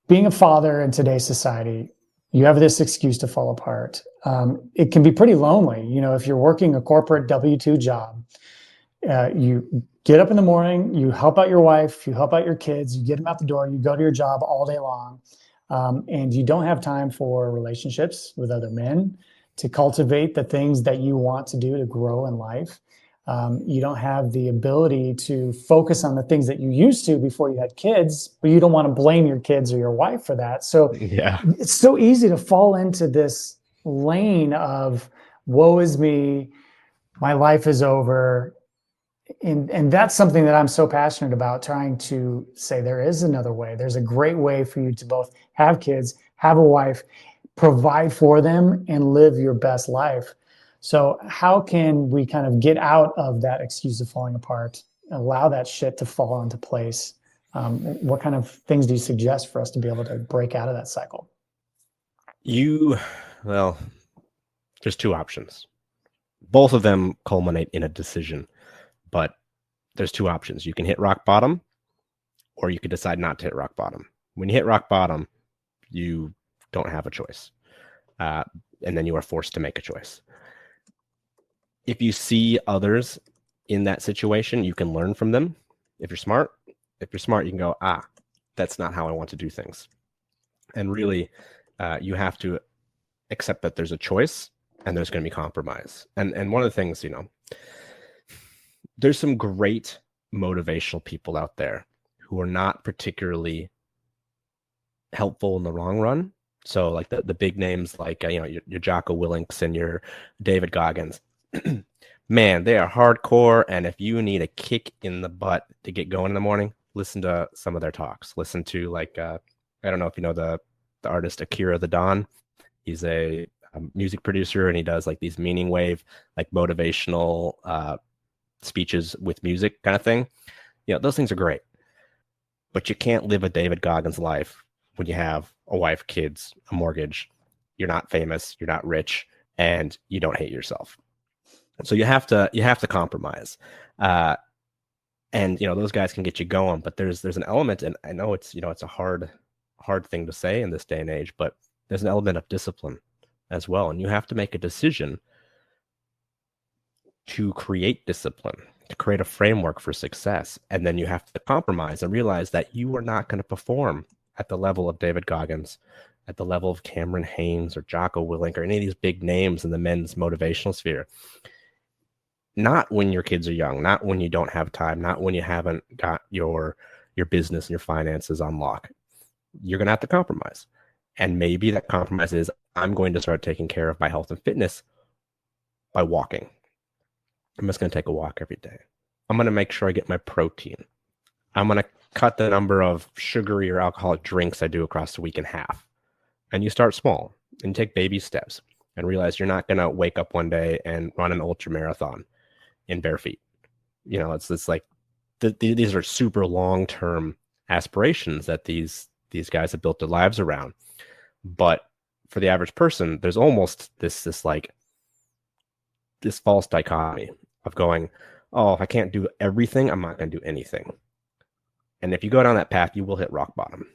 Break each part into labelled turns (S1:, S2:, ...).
S1: being a father in today's society, you have this excuse to fall apart. It can be pretty lonely. You know, if you're working a corporate W-2 job, you get up in the morning, you help out your wife, you help out your kids, you get them out the door, you go to your job all day long, and you don't have time for relationships with other men, to cultivate the things that you want to do to grow in life. You don't have the ability to focus on the things that you used to before you had kids, but you don't want to blame your kids or your wife for that. So
S2: Yeah.
S1: it's so easy to fall into this lane of woe is me, my life is over. And that's something that I'm so passionate about, trying to say there is another way. There's a great way for you to both have kids, have a wife, provide for them, and live your best life. So how can we kind of get out of that excuse of falling apart, allow that shit to fall into place? What kind of things do you suggest for us to be able to break out of that cycle?
S2: Well, there's two options. Both of them culminate in a decision, but there's two options. You can hit rock bottom, or you could decide not to hit rock bottom. When you hit rock bottom, you don't have a choice. And then you are forced to make a choice. If you see others in that situation, you can learn from them. If you're smart, you can go, that's not how I want to do things. And really, you have to accept that there's a choice and there's going to be compromise. And one of the things, there's some great motivational people out there who are not particularly helpful in the long run. So like the big names like, your Jocko Willinks and your David Goggins, man, they are hardcore. And if you need a kick in the butt to get going in the morning, listen to some of their talks. Listen to I don't know if you know the artist Akira the Don. He's a music producer, and he does like these meaning wave, like motivational speeches with music kind of thing. Those things are great. But you can't live a David Goggins life when you have a wife, kids, a mortgage, you're not famous, you're not rich, and you don't hate yourself. So you have to compromise. And those guys can get you going, but there's an element, and I know it's a hard thing to say in this day and age, but there's an element of discipline as well. And you have to make a decision to create discipline, to create a framework for success. And then you have to compromise and realize that you are not going to perform at the level of David Goggins, at the level of Cameron Haynes or Jocko Willink or any of these big names in the men's motivational sphere. Not when your kids are young, not when you don't have time, not when you haven't got your business and your finances on lock. You're going to have to compromise. And maybe that compromise is, I'm going to start taking care of my health and fitness by walking. I'm just going to take a walk every day. I'm going to make sure I get my protein. I'm going to cut the number of sugary or alcoholic drinks I do across the week in half. And you start small and take baby steps and realize you're not going to wake up one day and run an ultra marathon in bare feet. It's like these are super long-term aspirations that these guys have built their lives around. But for the average person, there's almost this false dichotomy of going, oh, if I can't do everything, I'm not going to do anything. And if you go down that path, you will hit rock bottom.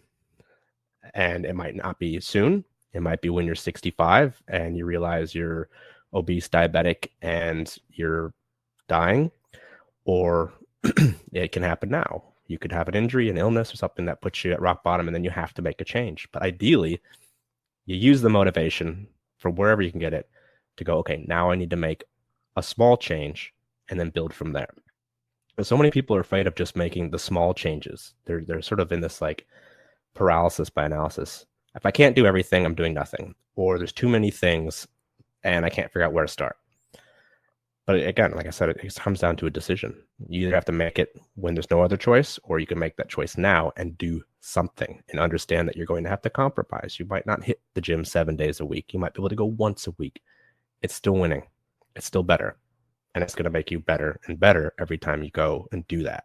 S2: And it might not be soon. It might be when you're 65 and you realize you're obese, diabetic, and you're dying. Or it can happen now. You could have an injury, an illness, or something that puts you at rock bottom, and then you have to make a change. But ideally, you use the motivation from wherever you can get it to go, okay, now I need to make a small change and then build from there. But so many people are afraid of just making the small changes. They're sort of in this like paralysis by analysis. If I can't do everything, I'm doing nothing. Or there's too many things and I can't figure out where to start. But again, like I said, it comes down to a decision. You either have to make it when there's no other choice, or you can make that choice now and do something and understand that you're going to have to compromise. You might not hit the gym 7 days a week. You might be able to go once a week. It's still winning. It's still better. And it's going to make you better and better every time you go and do that.